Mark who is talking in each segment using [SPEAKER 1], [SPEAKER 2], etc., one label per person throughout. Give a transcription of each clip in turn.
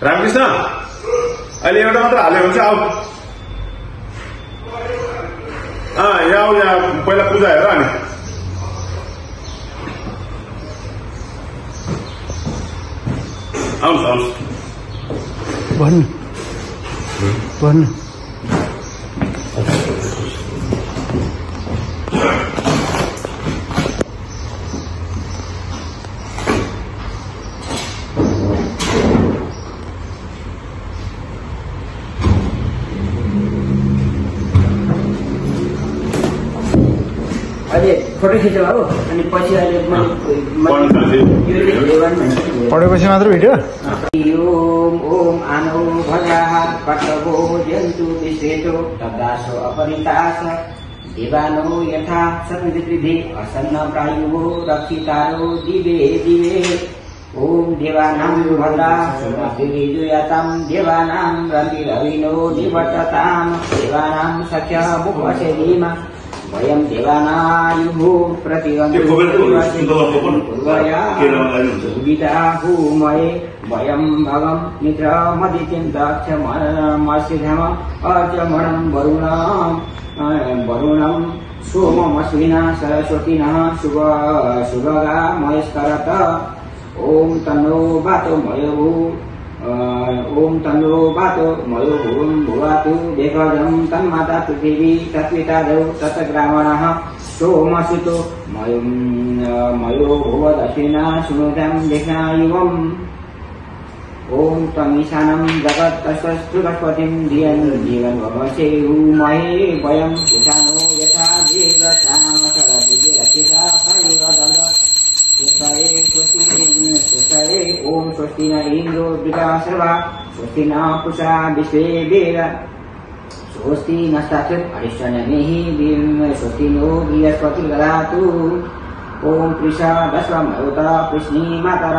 [SPEAKER 1] रामकृष्ण अहिले एउटा मात्र हाल्यो भने चाहिँ आऊ यहाँ पहिला पूजा हेर अनि आउनुहोस्
[SPEAKER 2] भन्नु
[SPEAKER 3] फोटो खिच्यो बाबु अनि पछि अहिले
[SPEAKER 2] पढेपछि मात्र भिडियो
[SPEAKER 3] ओम आनो भजाः कर्तवो जन्तु विश्वेतो तदासो अपरितास देवानो यथा सन्निधिः असन्न प्रायुः रक्षितारो दिवे दिवे ओम देवानां भद्रा सुमतिर्जुयातां देवानां रतिरविनो निवर्ततां देवानां सख्यः मुखवशेलीम वयं देवानायुः प्रतिगन्धुर्वयाहुमये वयं भगं निद्रामदितिं दक्षमसिधम अर्जमणं वरुणं सोममश्विना सरस्वतिनः सुभगा मयस्करत ओम तन्नो वातो मयो ओम तन्नो वातो मयो भुवं भुवातु देवजं तन्माता पृथिवी तत्पितादौ तत्ग्रामणः सोमसुतो मयो भुवदक्षिणा सुनुतं देखायुवम् ओम तमीशानं जगत्तस्वस्पतिं धियं जीवन भवसेहुमहे वयं कुशानो यथा देवतामसरदिरक्षिता भैरदल स्वस्ति ओम स्वस्ति न इंद्रो वृतासर्वा स्वस्ति न पुषा विश्वे वेद स्वस्ति नस्ताक्षर हरिश्चन्यमेहि स्वस्ति नो बृहस्पतिर्दधातु ओम कृषा दशमयुता कृष्णी मातर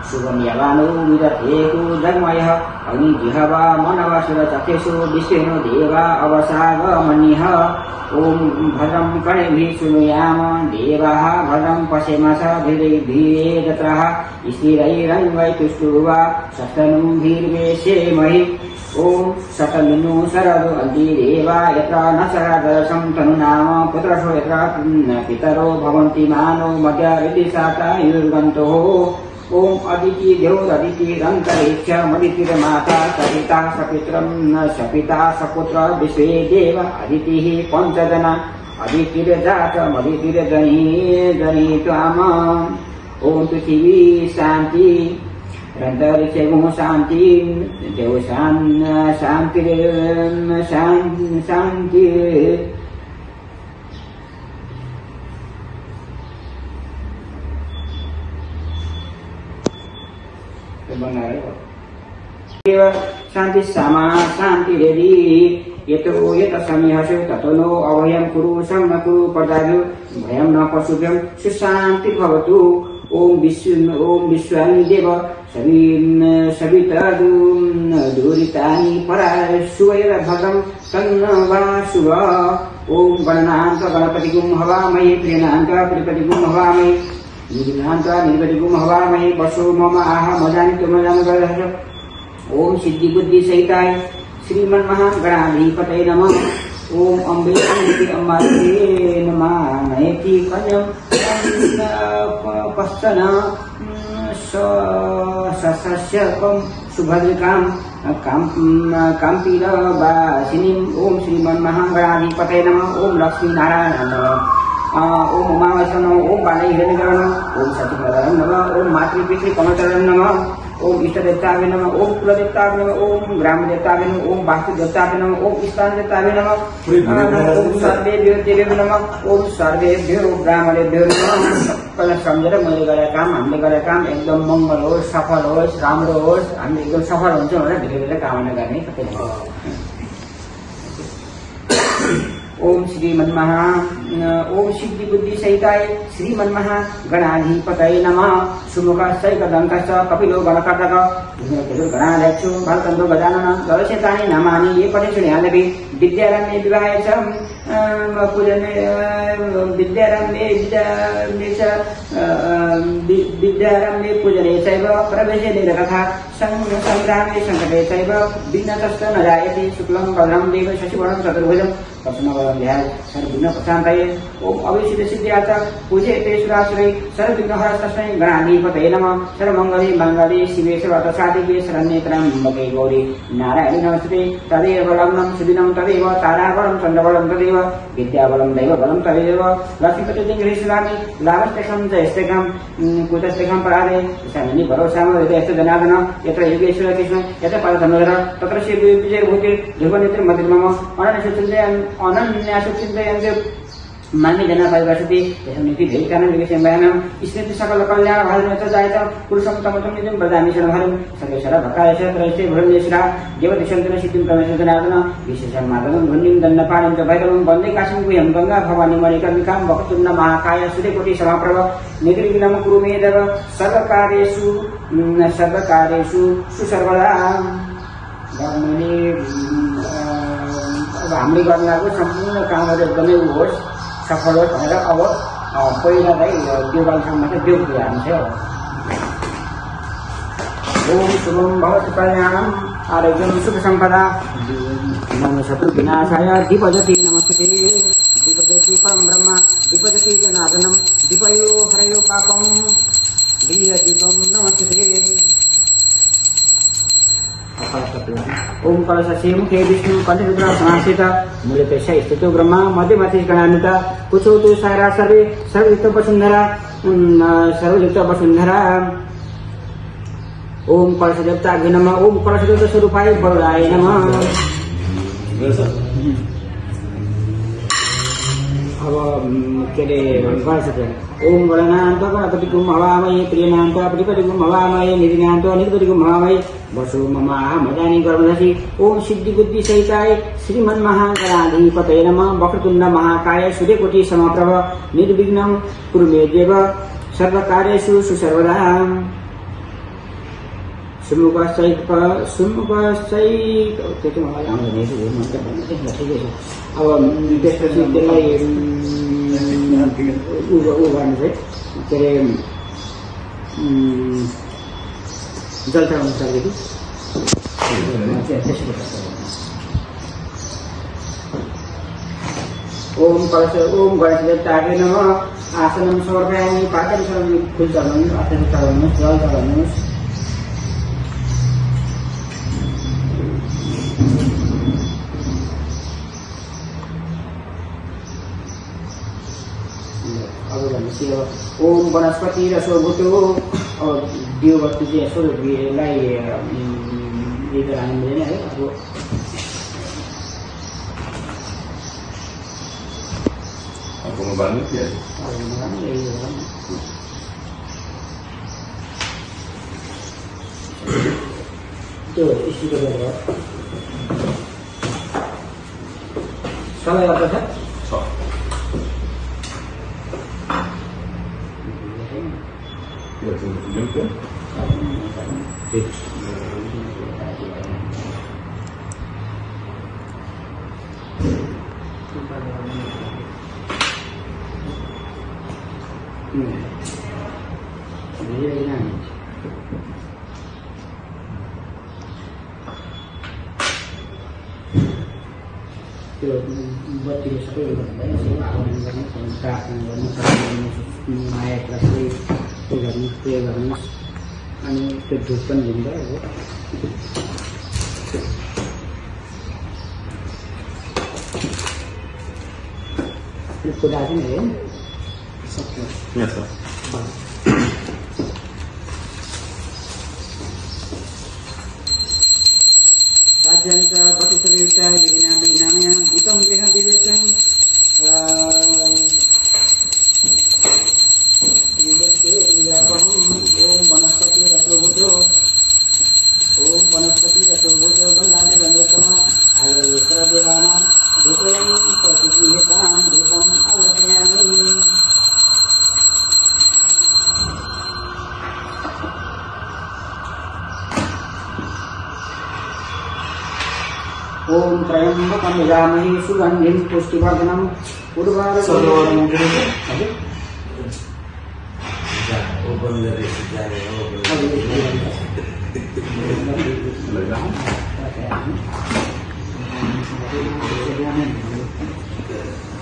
[SPEAKER 3] शुभं यवानो विदधेतु जन्मयः अग्निजिह्वा मनवसुरचक्षुषु विश्वेनो देवा अवसागमन्यः ओम भद्रं कर्णेभिः शृणुयाम देवाः भद्रं पश्येमस धीरैर्धीरेजत्रः स्थिरैरन्वैतुष्टुवा षष्ठनुं धीर्वेशेमहि ओम शतमिनु शरदो अन्तिरेवा यत्र न शरदशं तनुनाम पुत्रशो यत्र पितरो भवन्ति मानो मध्यरितिशातायुर्गन्तोः ओम अदिति देवोददितिरन्तरिक्षमदितिर्माता सपिता सपित्रं न सपिता सपुत्र विश्वे देव अदितिः पञ्चजना अदितिर्जातमदितिर्जनी त्वाम ओम पृथिवी शान्ति रन्तरिक्षगुं शान्ति देव शान्ति शांति सामा शांति रेडी यतो यत समीहसु ततो नो अवयं कुरु सम्नकु पदाभ्यो भयं न पशुभ्यं सुशान्ति भवतु ओम विश्वानि देव सवितदुरितानि पराशुवैर भगं तन्वा शुभ ओम गणनान्त गणपतिगुं हवामहे प्रियनान्त प्रियपतिगुं हवामहे निर्गतिगुं हवामहे वसो मम आह मजानि तुमजानुगरः ओम सिद्धि बुद्धि सहिताय श्रीमन्महागणाधिपतये नमः ओम अम्बे अम्बिके अम्बालिके नमः नयति कन्यं पश्चन सस्यकं सुभद्रकां काम्पीरवासिनीं ओम श्रीमन्महागणाधिपतये नमः ओम लक्ष्मीनारायण नमः ओम उमावश्य नमः ओम बाले हिरण्यगर्भ नमः ओम सचिवराय नमः ओम मातृपितृकमलचरण नमः ओम इष्टदेवताभ्यो नमः ओम कुलदेवताभ्यो नमः ओम ग्रामदेवताभ्यो नमः ओम वास्तुदेवताभ्यो नमः ओम स्थानदेवताभ्यो नमः ओम सर्वेभ्यो देवेभ्यो नमः ओम सर्वेभ्यो ब्राह्मणेभ्यो नमः पहिला सम्झेर मैले गरेको काम हामीले गरेको काम एकदम मङ्गल होस् सफल होस् राम्रो होस् हामी एकदम सफल हुन्छौँ भनेर धेरै धेरै कामना गर्ने ओम सिद्धि बुद्धि सहिताय श्रीमन्महा गणाधिपतये नमः सुमुखश्चैकदन्तश्च कपिलो गणकटक गणाध्यक्षो भरतन्दो गजानन दलशेतानि नामानि ये पठे शृणुयादपि विद्यारम्भे विवाहे च विद्यारम्भे पूजने चैव प्रवेशे निरकथा संग्रामे संकटे चैव विघ्नतश्च न जायते शुक्लं भद्रं देव शशिवर्णं चतुर्भुजं तस्मात् ध्याय सर्वविघ्न प्रशान्तये ओम अविसिद्ध सिद्ध्यार्थ पूजयते सुरासुरै सर्वविघ्नहरस्तस्मै गणाधिपतये नमः सर्वमङ्गले मङ्गले शिवे सर्वसाधिके शरण्ये त्र्यम्बके गौरी नारायणी नमस्ते तदेव लग्नं सुदिनं तदेव ताराबलं चन्द्रबलं तदेव विद्याबलं दैवबलं तदेव लक्ष्मीपतिर्गृहीष्यामि लाभस्तेषं जयस्तेकं कुतस्तेकं परादे शनि भरोसाम हृदयस्थ जनार्दन यत्र योगेश्वर कृष्ण यत्र पादधनुधर तत्र श्री विजय भूतिर् ध्रुवनेत्रिर्मतिर्मम अनन्यासुचिन्तयन्ते मान्य जना परिभाषति यस्मिन्निति भेदिकानं विवेचयामः स्मृति सकल कल्याण भाजनच जायत पुरुषं तमतं निजं वदामि शरणहरं सर्वेश्वर भक्ताय च त्रयस्ते भुवनेश्वरा देवतिशन्तिन सिद्धिं परमेश्वर जनार्दन विशेषं माधवं धन्यं दण्डपाणिं च भैरवं वन्दे काशीं गुह्यं गंगा भवानी मणिकर्णिकां वक्रतुण्ड महाकाय सूर्यकोटि समाप्रभ निर्विघ्नं कुरु मे देव सर्वकार्येषु सुसर्वदा भन्ने अब हामीले गर्न लागेको सम्पूर्ण कामहरू एकदमै होस् सफल होस् भनेर अब पहिला चाहिँ देवबालसम्म चाहिँ देव पूजा हुन्छ। ओम शुभम भवतु कल्याणम आरोग्यम सुख सम्पदा नमः शत्रु विनाशाय दीपजति नमस्ते दीपजति परम ब्रह्म दीपजति जनार्दनम दीपयो हरयो पापम दीपम नमस्ते। ओम कलशस्य मुखे विष्णु कंठरुद्र समाश्रित मूलते स्थितो ब्रह्मा मध्यमति गणान्वित कुचोतु सारा सर्वे सर्वयुक्त वसुंधरा ओम कलशदेवताभ्यो नमः ओम कलशदेवता स्वरूपाय वरुणाय नमः। अब के ओम गणनान्त गणपतिगुं हवामहे प्रियनान्त प्रतिपतिगुं हवामहे निधिनान्त निधिपतिगुं हवामहे वसु ममाह मदानि गर्भदशि ओम सिद्धि बुद्धि सहिताय श्रीमन्महागणाधिपतये नमः वक्रतुण्ड महाकाय सूर्यकोटि समप्रभ निर्विघ्नं कुरु मे देव सर्वकार्येषु सुसर्वदा अब त्यसपछि त्यसलाई उ गर्नु चाहिँ के अरे जल चढाउनु सक्यो ओम कलश ओम गणेश देवताभ्यो नमः आसनं समर्पयामि पात्रं समर्पयामि फुल चढाउनु आसन चढाउनुहोस् जल चढाउनुहोस्। ओम वनस्पति रसोभूतो और दियो वस्तु चाहिँ यसो लाई ये गराउनु हुँदैन है। अब
[SPEAKER 1] Como van a decir?
[SPEAKER 3] Yo, isi ko ba? Sala apa sah?
[SPEAKER 1] Sah. Ya, tunjuk kan?
[SPEAKER 3] Buat diri sendiri banyak sih orang-orang kontrak naik kelas itu anu kehidupan juga ya. Sudah sini ya?
[SPEAKER 1] Ya sah.
[SPEAKER 3] Janta batu cerita ini namanya kita melihat di dalam Om Vanaspati Rasabhuto Om Vanaspati Rasabhuto Gandhari Gandhotama Ayurveda Devana Dupayam Prasithya Om त्र्यंबकं यजामहे सुगंधिं पुष्टिवर्धनम् उर्वारुकम्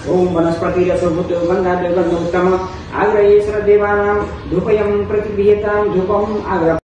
[SPEAKER 3] ओम वनस्पति रसोभूत गंधा उत्तम आग्रहे श्रद्धेवानां धूपयं प्रतिगृह्यतां धूपम् आग्रह